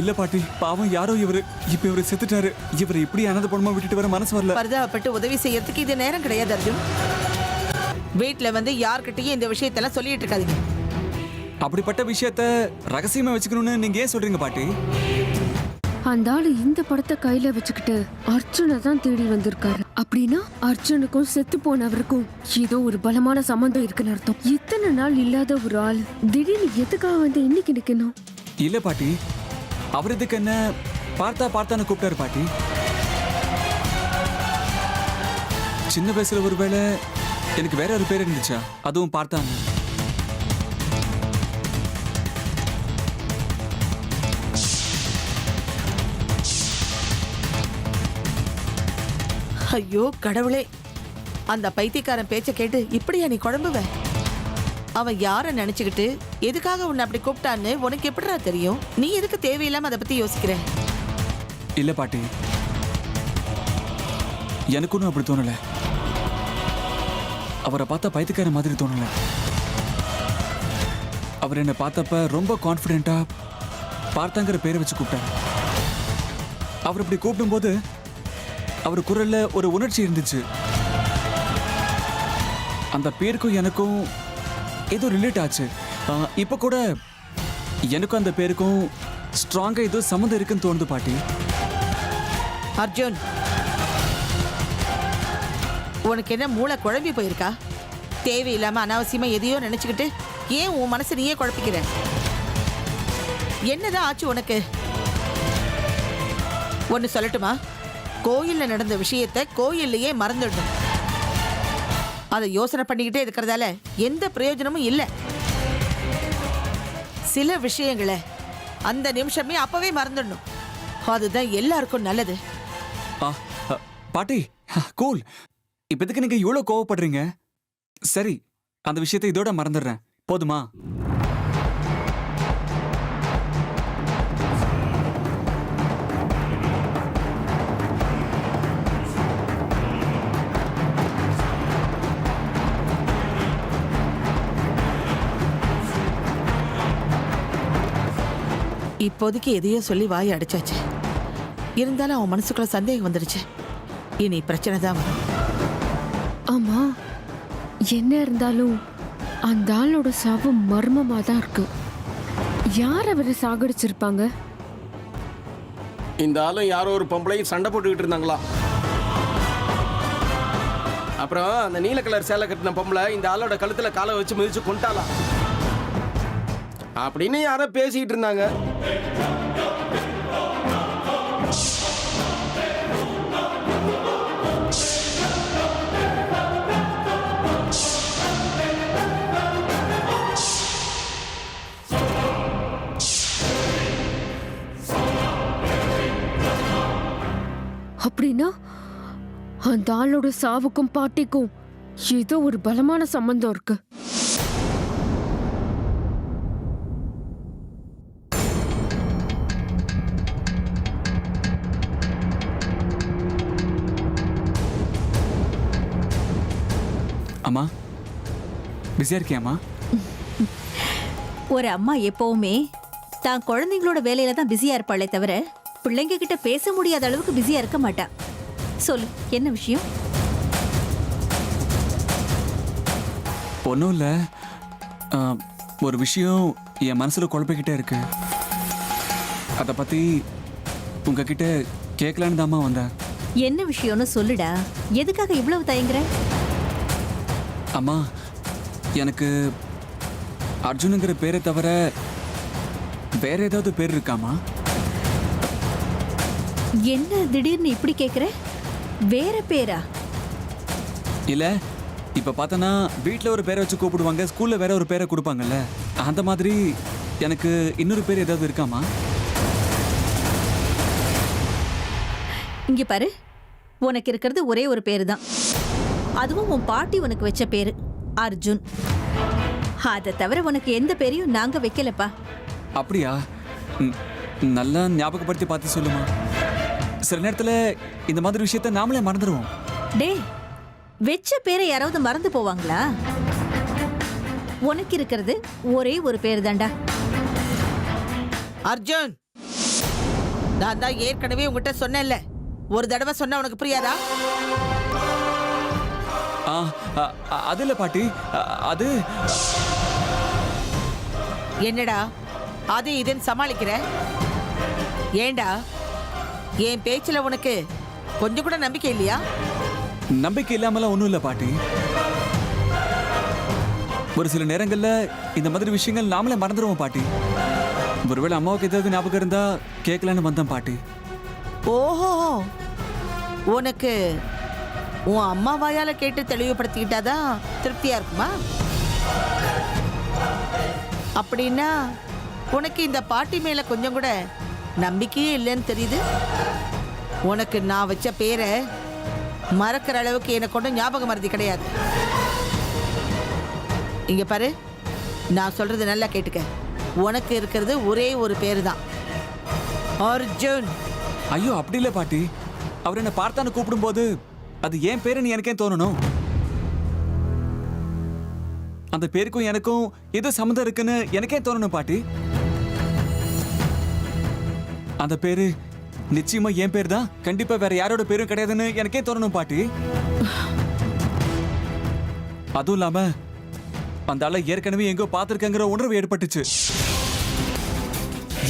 இல்ல பாட்டி, பாவம் யாரோ இவரு. இப்ப இவரு செத்துட்டாரு. இவரை இப்படி அனாதை பணமா விட்டுட்டு வர மனசு வரல. பரிதாபப்பட்டு உதவி செய்யறதுக்கு இது நேரம் கிடையாது அர்ஜுன். வீட்டுல வந்து யார்கிட்டயும் இந்த விஷயத்தெல்லாம் சொல்லிட்டு இருக்காதீங்க. அப்படிப்பட்ட விஷயத்த ரகசியமா வச்சுக்கணும்னு நீங்க ஏன் சொல்றீங்க பாட்டி? அந்த ஆளு இந்த படத்தை கையில வச்சுக்கிட்டு அர்ஜுனை தான் தேடி வந்திருக்காரு. அப்படின்னா அர்ஜுனுக்கும் செத்து போனவருக்கும் ஏதோ ஒரு பலமான சம்பந்தம் இருக்குன்னு அர்த்தம். இத்தனை நாள் இல்லாத ஒரு ஆள் திடீர்னு எதுக்காக வந்து இன்னைக்கு நிக்கணும்? இல்ல பாட்டி, அவர் இதுக்கு என்ன பார்த்தான்னு கூப்பிட்டாரு பாட்டி. சின்ன வயசுல ஒருவேளை எனக்கு வேற ஒரு பேர் இருந்துச்சா, அதுவும் பார்த்தான்னு. ஐயோ கடவுளே, அந்த பைத்தியக்காரன் பேச்ச கேட்டு இப்படியா நீ குழம்புவ? அவன் யார நினைச்சுக்கிட்டு எதுக்காக உன்னை அப்படி கூப்பிட்டான்னு உனக்கு எப்படிடா தெரியும்? நீ எதுக்கு தேவையில்லாம அதை பத்தி யோசிக்கிற? இல்ல பாட்டி, எனக்கு ஒன்றும் அப்படி தோணல. அவரை பார்த்தா பைத்தியக்கார மாதிரி தோணல. அவர் என்னை பார்த்தப்ப ரொம்ப கான்ஃபிடென்ட்டா பார்த்தாங்கிற பேரை வச்சு கூப்பிட்டாரு. அவர் இப்படி கூப்பிடும்போது அவர் குரல்ல ஒரு உணர்ச்சி இருந்துச்சு. அந்த பேருக்கும் எனக்கும் ஏதோ ரிலேட் ஆச்சு. இப்ப கூட எனக்கும் அந்த பேருக்கும் ஸ்ட்ராங்கா ஏதோ சம்மந்தம் இருக்குன்னு தோணுது பாட்டி. அர்ஜுன், உனக்கு என்ன மூளை குழம்பி போயிருக்கா? தேவையில்லாம அனாவசியமா எதையோ நினைச்சுக்கிட்டு ஏன் உன் மனசு நீயே குழப்பிக்கிற? என்னதான் ஆச்சு உனக்கு? ஒன்னு சொல்லட்டுமா? கோயில்ல நடந்த விஷயத்தை கோயில்லையே மறந்துடணும். அதை யோசனை பண்ணிக்கிட்டே இருக்கிறதால எந்த பிரயோஜனமும் இல்லை. சில விஷயங்களை அந்த நிமிஷமே அப்பவே மறந்துடணும். அதுதான் எல்லாருக்கும் நல்லது. பாட்டி, கூல். இப்ப எதுக்கு நீங்க இவ்வளவு கோவப்படுறீங்க? சரி, அந்த விஷயத்தை இதோட மறந்துடுறேன், போதுமா? இப்போதைக்கு எதையோ சொல்லி வாயை அடிச்சாச்சு. இருந்தாலும் அவன் மனசுக்குள்ள சந்தேகம் வந்துடுச்சு. இனி பிரச்சனை தான் வரும். ஆமா, என்ன இருந்தாலும் அந்த ஆளோட சாவு மர்மமா தான் இருக்கு. யார் அவரை சாகடிச்சிருப்பாங்க? இந்த ஆளும் யாரோ ஒரு பொம்பளையும் சண்டை போட்டுக்கிட்டு இருந்தாங்களா? அப்புறம் அந்த நீல கலர் சேலை கட்டின பொம்பளை இந்த ஆளோட கழுத்துல காலை வச்சு மிதிச்சு கொண்டாலாம் அப்படின்னு யாரோ பேசிக்கிட்டு இருந்தாங்க. அப்படின்னா அந்த ஆளோட சாவுக்கும் பாட்டிக்கும் ஏதோ ஒரு பலமான சம்பந்தம் இருக்கு. அம்மா, பிஸியா இருக்கியாம்மா? ஒரு அம்மா எப்பவுமே தான் குழந்தைங்களோட வேலையில தான் பிஸியா இருப்பாளே தவிர பிள்ளைங்க கிட்ட பேச முடியாத அளவுக்கு பிஸியா இருக்க மாட்டா. சொல்லு, என்ன விஷயம்? ஒன்றும் இல்லை, ஒரு விஷயம் என் மனசுல குழப்பிக்கிட்டே இருக்கு. அதை பத்தி உங்ககிட்ட கேட்கலான்னு தாம்மா வந்தேன். என்ன விஷயம்னு சொல்லுடா. எதுக்காக இவ்வளவு தயங்குற? அம்மா, எனக்கு அர்ஜுனுங்கிற பேரை தவிர வேற ஏதாவது பேர் இருக்காமா? என்ன திடீர்னு இப்படி கேக்குற? வேற பேரா? இல்ல, இப்ப பார்த்தனா வீட்ல ஒரு பேரை வச்சு கூப்பிடுவாங்க, ஸ்கூல்ல வேற ஒரு பேரை கொடுப்பாங்கல்ல, அந்த மாதிரி எனக்கு இன்னொரு பேர் ஏதாவது இருக்காமா? இங்க பாரு, உனக்கு இருக்கிறது ஒரே ஒரு பேரு தான். அதுவும் உன் பாட்டி உனக்கு வச்ச பேரு அர்ஜுன். அதை தவிர உனக்கு எந்த பேரையும் நாங்க வைக்கலப்பா. அப்படியா? நல்லா ஞாபகப்படுத்தி பார்த்து சொல்லுமா. சில நேரத்துல இந்த மாதிரி விஷயத்தை நாமளே மறந்துடுவோம். டே, வெச்ச பேரை யாராவது மறந்து போவாங்களா? உனக்கு இருக்கிறது ஒரே ஒரு பேர் தான்டா, அர்ஜுன். நான் தான் ஏற்கனவே உங்ககிட்ட சொன்னேன்ல, ஒரு தடவை சொன்னா உனக்கு புரியாதா? ஆ, அது இல்ல பாட்டி, அது என்னடா அது இதுன்னு சமாளிக்கிற? ஏண்டா என் பேச்சுல உனக்கு கொஞ்சம் கூட நம்பிக்கை இல்லையா? நம்பிக்கை இல்லாமலாம் ஒண்ணும் இல்ல பாட்டி. ஒரு சில நேரங்கள்ல இந்த மாதிரி விஷயங்கள் நாமளே மறந்துடுவோம் பாட்டி. ஒருவேளை அம்மாவுக்கு ஏதாவது ஞாபகம் இருந்தா கேட்கலான்னு வந்தேன் பாட்டி. ஓஹோ, உனக்கு உன் அம்மா வாயால கேட்டு தெளிவுபடுத்திக்கிட்டாதான் திருப்தியா இருக்குமா? அப்படின்னா உனக்கு இந்த பாட்டி மேல கொஞ்சம் கூட நம்பிக்கையே இல்லைன்னு தெரியுது. உனக்கு நான் வச்ச பேரை மறக்கிற அளவுக்கு எனக்கு ஒன்றும் ஞாபகம் மறதி கிடையாது. இங்க பாரு, நான் சொல்றது நல்லா கேட்டுக்க. உனக்கு இருக்கிறது ஒரே ஒரு பேரு தான், அர்ஜுன். ஐயோ அப்படி இல்ல பாட்டி. அவர் என்ன பார்த்தான்னு கூப்பிடும்போது அது ஏன் பேருன்னு எனக்கே தோணணும். அந்த பேருக்கும் எனக்கும் ஏதோ சம்மந்தம் இருக்குன்னு எனக்கே தோணணும் பாட்டி. அந்த பேரு நிச்சயமா என் பேர் தான், கண்டிப்பா வேற யாரோட பேரும் கிடையாதுன்னு எனக்கே தோணணும் பாட்டி. அதுவும் இல்லாம அந்த ஆளை ஏற்கனவே எங்கோ பார்த்திருக்கங்கிற உணர்வு ஏற்பட்டுச்சு.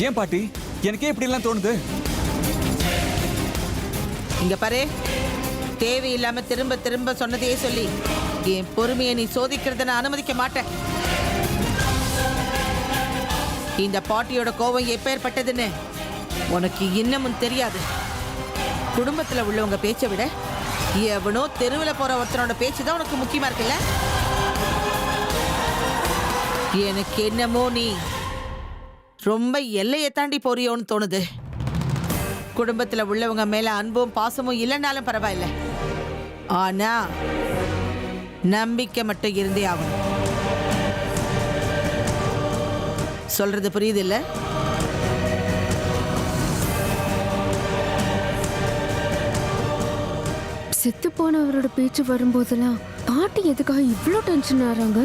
ஏன் பாட்டி எனக்கே இப்படி எல்லாம் தோணுது? இங்க பாரு, தேவையில்லாம திரும்ப திரும்ப சொன்னதையே சொல்லி என் பொறுமையை நீ சோதிக்கிறத நான் அனுமதிக்க மாட்டேன். இந்த பாட்டியோட கோபம் எப்பேற்பட்டதுன்னு உனக்கு இன்னமும் தெரியாது. குடும்பத்துல உள்ளவங்க பேச்சை விட எவனோ தெருவில் போற ஒருத்தனோட பேச்சு தான் உனக்கு முக்கியமா இருக்குல்ல? எனக்கு என்னமோ நீ ரொம்ப எல்லையை தாண்டி போறியோன்னு தோணுது. குடும்பத்துல உள்ளவங்க மேல அன்பும் பாசமும் இல்லைன்னாலும் பரவாயில்ல, ஆனா நம்பிக்கை மட்டும் இருந்தே ஆகணும். சொல்றது புரியுது இல்ல? செத்து போனவரோட பேச்சு வரும்போதெல்லாம் பாட்டி எதுக்காக இவ்வளோ டென்ஷன் ஆறாங்க?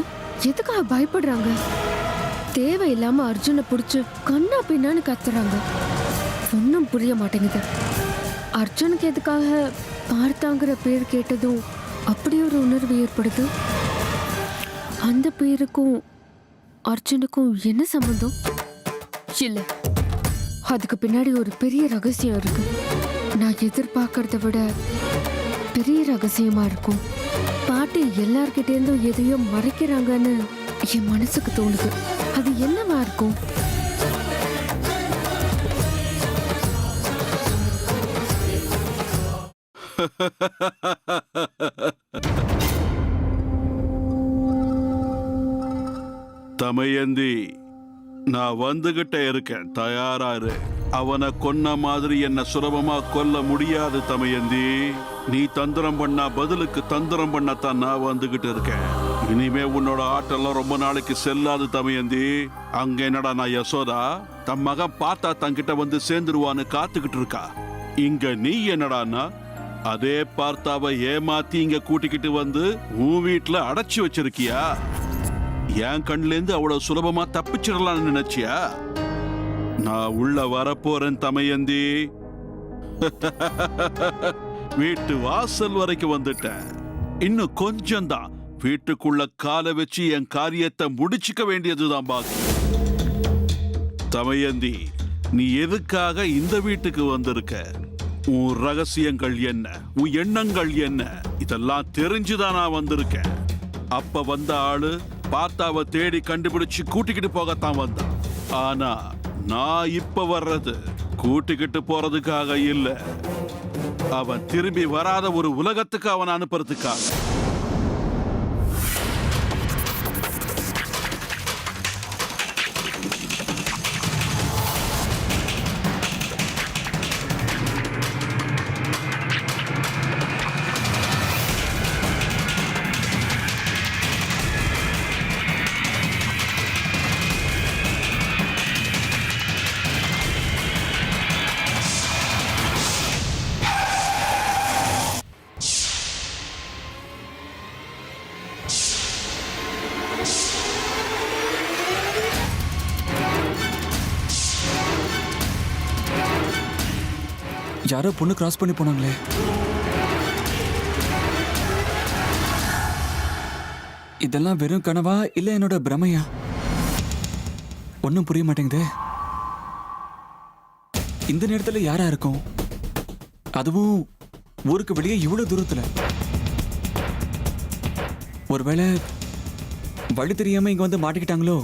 எதுக்காக பயப்படுறாங்க? தேவையில்லாம அர்ஜுனை பிடிச்சு கண்ணா பின்னான்னு கத்துறாங்க. ஒன்றும் புரிய மாட்டேங்குது. அர்ஜுனுக்கு எதுக்காக பார்த்தாங்கிற பேர் கேட்டதும் அப்படி ஒரு உணர்வு ஏற்படுது. அந்த பேருக்கும் அர்ஜுனுக்கும் என்ன சம்பந்தம்? இல்ல, அதுக்கு பின்னாடி ஒரு பெரிய ரகசியம் இருக்கு. நான் எதிர்பார்க்கறத விட பெரிய ரகசியமா இருக்கும். பாட்டி எல்லார்கிட்ட இருந்தும் எதையோ மறைக்கிறாங்கன்னு என் மனசுக்கு தோணுது. அது என்னவா இருக்கும்? தமயந்தி, நான் வந்துகிட்டே இருக்கேன், தயாராரு. அவனை கொன்ன மாதிரி என்ன சுலபமா கொல்ல முடியாது தமயந்தி. நீ தந்திரம் பண்ணா பதிலுக்கு தந்திரம் பண்ணத்தான் நான் வந்துகிட்டு இருக்கேன். இனிமே உன்னோட ஆட்டெல்லாம் ரொம்ப நாளைக்கு செல்லாது தமயந்தி. அங்க என்னடா நான் யசோதா தன் மகன் பார்த்தா தங்கிட்ட வந்து சேர்ந்துருவான்னு காத்துக்கிட்டு இருக்கா. இங்க நீ என்னடான்னா அதே பார்த்தாவை ஏமாத்தி இங்க கூட்டிக்கிட்டு வந்து உன் வீட்டுல அடைச்சு வச்சிருக்கியா? என் கண்ல இருந்து அவ்வளவு சுலபமா தப்பிச்சிடலாம்னு நினைச்சியா? நான் உள்ள வரப்போறேன் தமயந்தி. வீட்டு வாசல் வரைக்கும் வந்துட்டேன். இன்னும் கொஞ்சம் தான் வீட்டுக்குள்ள காலை வச்சு என் காரியத்தை முடிச்சுக்க வேண்டியதுதான் பாக்கி. தமயந்தி, நீ எதுக்காக இந்த வீட்டுக்கு வந்திருக்க? உன் ரகசியங்கள் என்ன, உன் எண்ணங்கள் என்ன, இதெல்லாம் தெரிஞ்சுதான் நான் வந்திருக்கேன். அப்ப வந்த ஆளு பார்த்தாவ தேடி கண்டுபிடிச்சு கூட்டிக்கிட்டு போகத்தான் வந்தான். ஆனா நான் இப்ப வர்றது கூட்டிக்கிட்டு போறதுக்காக இல்ல, அவன் திரும்பி வராத ஒரு உலகத்துக்கு அவன் அனுப்புறதுக்காக. யாரோ பொண்ணு கிராஸ் பண்ணி போனாங்களே. இதெல்லாம் வெறும் கனவா இல்ல என்னோட பிரமையா? ஒன்றும் புரிய மாட்டேங்குது. இந்த நேரத்துல யாரா இருக்கும்? அதுவும் ஊருக்கு வெளியே இவ்வளவு தூரத்துல. ஒருவேளை வழி தெரியாம இங்க வந்து மாட்டிக்கிட்டாங்களோ?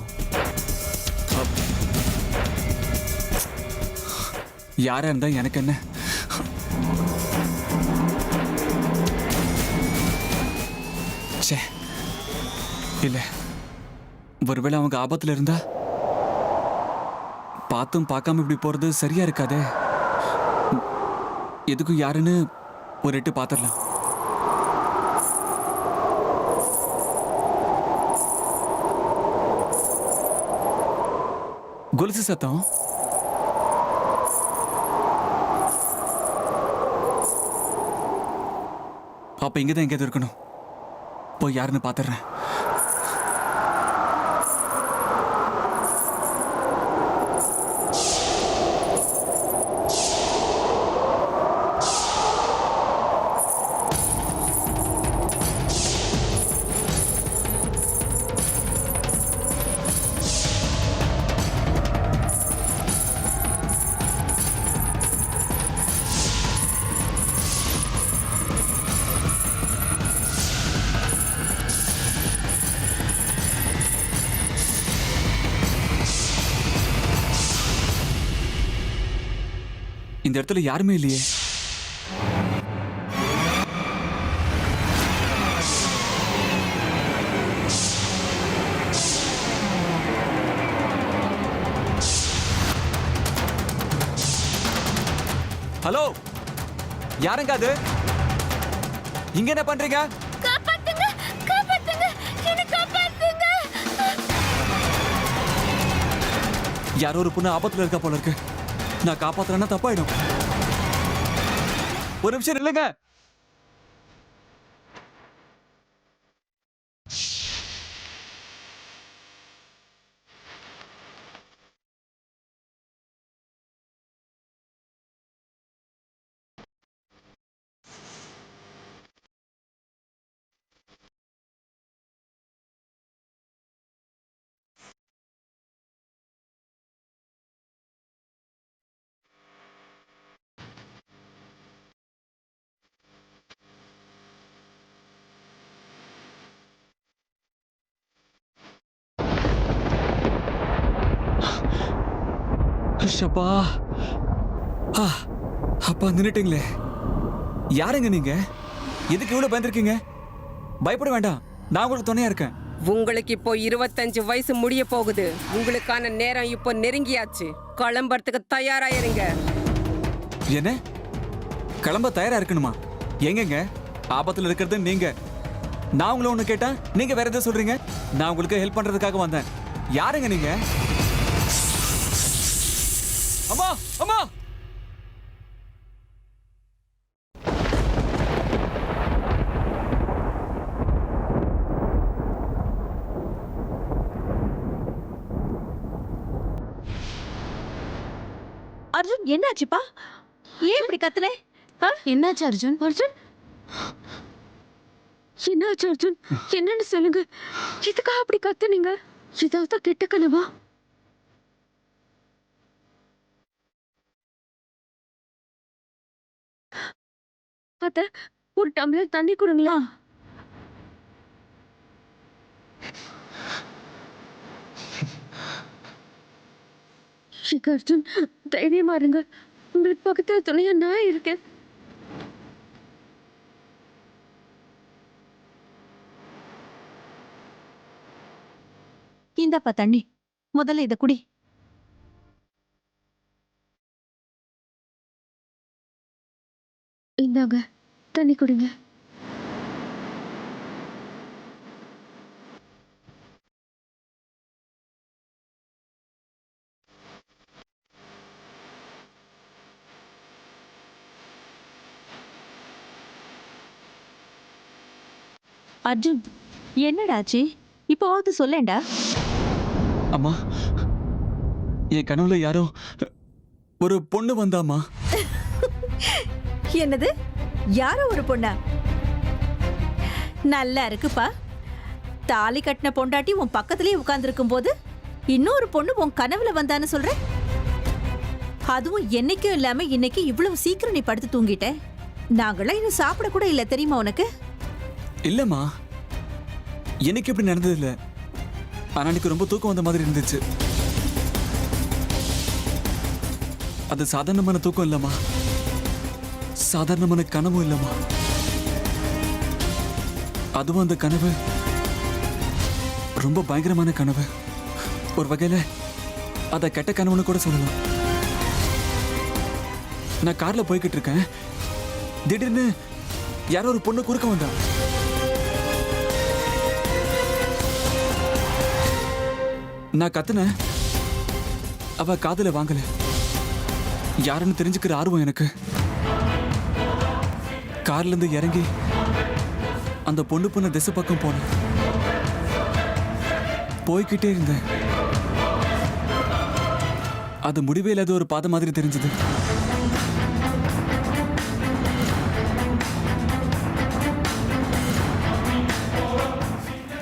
யாரா இருந்தா எனக்கு என்ன? ச்சே, இல்ல, ஒருவேளை அவங்க ஆபத்துல இருந்தா பார்த்தும் பார்க்காம இப்படி போறது சரியா இருக்காதே. எதுக்கும் யாருன்னு ஒரு எட்டு பார்த்துடலாம். கொலுசு சத்தம். அப்ப இங்கதான் எங்கேயாவது இருக்கணும். போய் யாருன்னு பார்த்துடுறேன். இந்த இடத்துல யாருமே இல்லையே. ஹலோ, யாருங்க அது? இங்க என்ன பண்றீங்க? யாரோ ஒரு பொண்ணு ஆபத்துல இருக்கா போல இருக்கு. நான் காப்பாத்துறேன்னா தப்பாயிடும். ஒரு நிமிஷம் இல்லைங்க. ஷப்பா, அப்பா நின்னுட்டீங்களே. யாருங்க நீங்க? எதுக்கு இவ்வளவு பயந்துருக்கீங்க? பயப்பட வேண்டாம், நான் உங்களுக்கு துணையா இருக்கேன். உங்களுக்கு இப்போ 25 வயசு முடிய போகுது. உங்களுக்கான நேரம் இப்போ நெருங்கியாச்சு. கிளம்புறதுக்கு தயாராயிருங்க. என்ன? கிளம்ப தயாரா இருக்கணுமா? எங்கங்க? ஆபத்துல இருக்கிறது நீங்க. நான் உங்களை ஒண்ணு கேட்டா நீங்க வேற எதை சொல்றீங்க? நான் உங்களுக்கு ஹெல்ப் பண்றதுக்காக வந்தேன். யாருங்க நீங்க? அம்மா, அம்மா! அர்ஜுன், என்னாச்சுப்பா? ஏன் இப்படி கத்துனே? என்னாச்சு அர்ஜுன்? அர்ஜுன், என்னாச்சு அர்ஜுன்? என்னன்னு சொல்லுங்க. எதுக்காக அப்படி கத்துனீங்க? ஏதாவது கெட்ட கனவா? அத்த, ஒரு டம்ளர் தண்ணி கொடுங்களா? அர்ஜுன், தைரியமா இருங்க. உங்களுக்கு பக்கத்துல துணையா நான் இருக்கேன். இந்தாப்பா தண்ணி. முதல்ல இத குடி. இந்தாங்க, தண்ணி குடிங்க. அர்ஜுன், என்னடாச்சு? இப்போவாவது சொல்லேன்டா. அம்மா, என் கனவுல யாரோ ஒரு பொண்ணு வந்தாமா. என்னது, யாரோ ஒரு பொண்ணா? நல்லா இருக்குப்பா. தாலி கட்டின பொண்டாட்டி உன் பக்கத்திலேயே உட்கார்ந்துருக்கும் போது இன்னொரு பொண்ணு உன் கனவுல வந்தான்னு சொல்ற? அதுவும் என்னைக்கும் இல்லாம இன்னைக்கு இவ்வளவு சீக்கிரம் நீ படுத்து தூங்கிட்ட. நாங்களாம் இன்னும் சாப்பிட கூட இல்ல, தெரியுமா உனக்கு? இல்லம்மா, எனக்கு இப்படி நடந்தது இல்ல. ஆனா எனக்கு ரொம்ப தூக்கம் வந்த மாதிரி இருந்துச்சு. அது சாதாரணமான தூக்கம் இல்லம்மா, சாதாரணமான கனவும் இல்லம்மா. அதுவும் அந்த கனவு ரொம்ப பயங்கரமான கனவு. ஒரு வகையில அத கெட்ட கனவுன்னு கூட சொல்லலாம். நான் கார்ல போய்கிட்டு இருக்கேன். திடீர்னு யாரோ ஒரு பொண்ணு குறுக்க வந்தா. நான் கத்துனேன். அவ காதுல வாங்கல. யாருன்னு தெரிஞ்சுக்கிற ஆர்வம் எனக்கு. கார்ல இருந்து இறங்கி அந்த பொண்ணு பொண்ணு திசை பக்கம் போனேன். போய்கிட்டே இருந்தேன். அது முடிவே இல்லாத ஒரு பாதை மாதிரி தெரிஞ்சது.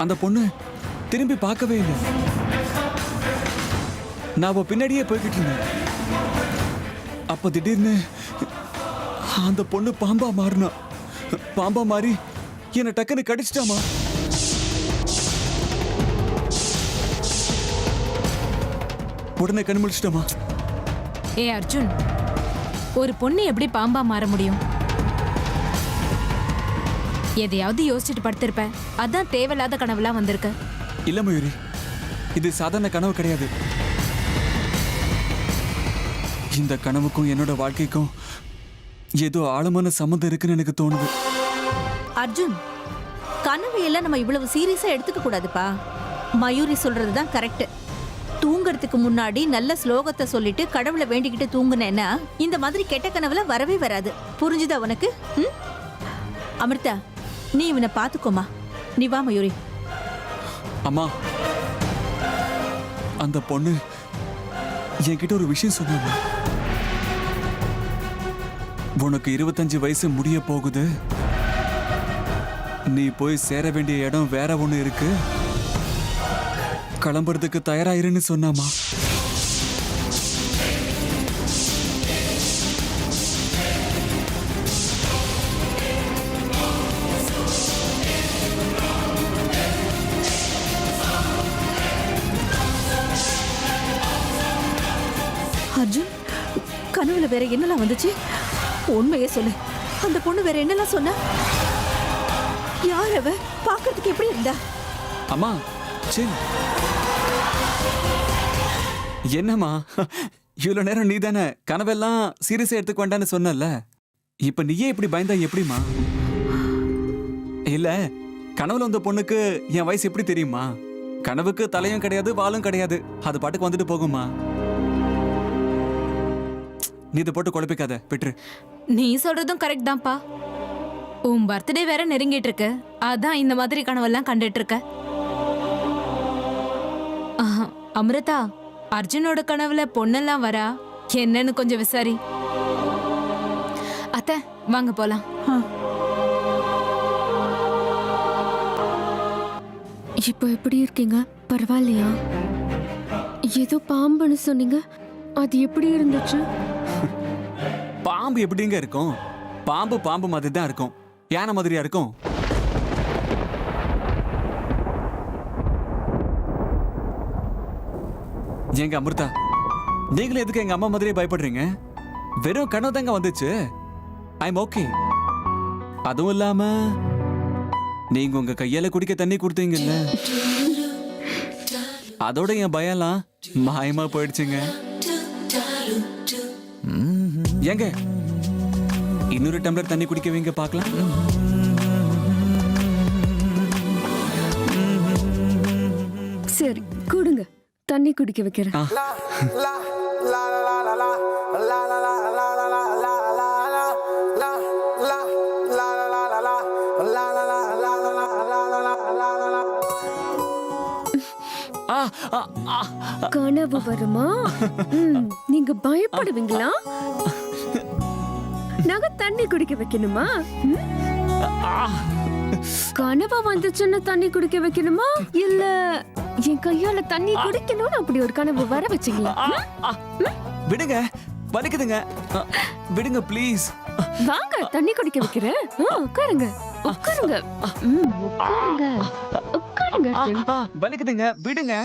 அந்த பொண்ணு திரும்பி பார்க்கவே இல்லை. நான் அவ பின்னாடியே போய்கிட்டு இருந்தேன். அப்ப திடீர்னு அந்த பொண்ணு பாம்பா மாறினா. பாம்பா மாறி என்னை டக்குன்னு கடிச்சிட்டாமா. உடனே கண் முழிச்சிட்டமா. ஏ அர்ஜுன், ஒரு பொண்ணு எப்படி பாம்பா மாற முடியும்? எதையாவது யோசிச்சுட்டு படுத்திருப்ப. அதான் தேவையில்லாத கனவுலாம் வந்திருக்கு. இல்ல மயூரி, இது சாதாரண கனவு கிடையாது. இந்த கனவுக்கும் என்னோட வாழ்க்கைக்கும் ஏதோ ஆழமான சம்மந்தம் இருக்குன்னு எனக்கு தோணுது. அர்ஜுன், கனவு எல்லாம் நம்ம இவ்வளவு சீரியஸா எடுத்துக்க கூடாதுப்பா. மயூரி சொல்றதுதான் கரெக்ட். தூங்கறதுக்கு முன்னாடி நல்ல ஸ்லோகத்தை சொல்லிட்டு கடவுளை வேண்டிக்கிட்டு தூங்குனேன்னா இந்த மாதிரி கெட்ட கனவுல வரவே வராது. புரிஞ்சுதா உனக்கு? அமிர்தா, நீ இவனை பாத்துக்கோமா. நீ வா மயூரி. அம்மா, அந்த பொண்ணு என்கிட்ட ஒரு விஷயம் சொன்னாங்க. உனக்கு 25 வயசு முடிய போகுது. நீ போய் சேர வேண்டிய இடம் வேற ஒண்ணு இருக்கு. கிளம்புறதுக்கு தயாராயிருன்னு சொன்னாமா. அர்ஜுன், கனவுல வேற என்னெல்லாம் வந்துச்சு? உண்மையே சொல்லு. அந்த பொண்ணு வேற என்னெல்லாம் சொன்னா? யார் அவ? பாக்குறதுக்கு எப்படி இருந்தா? அம்மா, சரி. என்னம்மா, இவ்வளவு நேரம் நீ தானே கனவெல்லாம் சீரியஸா எடுத்துக்க வேண்டான்னு சொன்னல. இப்ப நீயே இப்படி பயந்தா எப்படிமா? இல்ல, கனவுல வந்த பொண்ணுக்கு என் வயசு எப்படி தெரியுமா? கனவுக்கு தலையும் கிடையாது, வாலும் கிடையாது. அது பாட்டுக்கு வந்துட்டு போகுமா. நீ இதை போட்டு குழப்பிக்காத, விட்டுரு. நீ சொல்றதும் கரெக்ட் தான்ப்பா. உன் பர்த்டே வேற நெருங்கிட்டு இருக்கு. அதான் இந்த மாதிரி கனவெல்லாம் கண்டுட்டு இருக்க. அமிர்தா, அர்ஜுனோட கனவுல பொண்ணெல்லாம் வரா? என்னன்னு கொஞ்சம் விசாரி. அத்தை, வாங்க போலாம். இப்போ எப்படி இருக்கீங்க? பரவாயில்லையா? ஏதோ பாம்புன்னு சொன்னீங்க, அது எப்படி இருந்துச்சு? பாம்பு எப்படிங்க இருக்கும்? பாம்பு பாம்பு மாதிரி தான் இருக்கும். யானை மாதிரியா இருக்கும்? எங்க அமிர்தா, நீங்களும் எதுக்கு எங்க அம்மா மாதிரியே பயப்படுறீங்க? வெறும் கனவு தாங்க வந்துச்சு. I'm okay. அதுவும் இல்லாம நீங்க உங்க கையால குடிக்க தண்ணி கொடுத்தீங்கல்ல, அதோட என் பயம்லாம் மாயமா போயிடுச்சுங்க. ஏங்க, இன்னொரு டம்ளர் தண்ணி குடிக்க வைங்க பார்க்கலாம். சரி, கொடுங்க, தண்ணி குடிக்க வைக்கிறேன். கனவு வருமா? நீங்க பயப்படுவீங்களா? நாங்க தண்ணி குடிக்க வைக்கணுமா? கனவா வந்துச்சுன்னு தண்ணி குடிக்க வைக்கணுமா, இல்ல என் கையால தண்ணி குடிக்கணும்னு அப்படி ஒரு கனவு வர வச்சீங்களா? விடுங்க, வலிக்குதுங்க. விடுங்க ப்ளீஸ். வாங்க தண்ணி குடிக்க வைக்கிறேன். உட்காருங்க உட்காருங்க. உட்காருங்க உட்காருங்க. வலிக்குதுங்க, விடுங்க.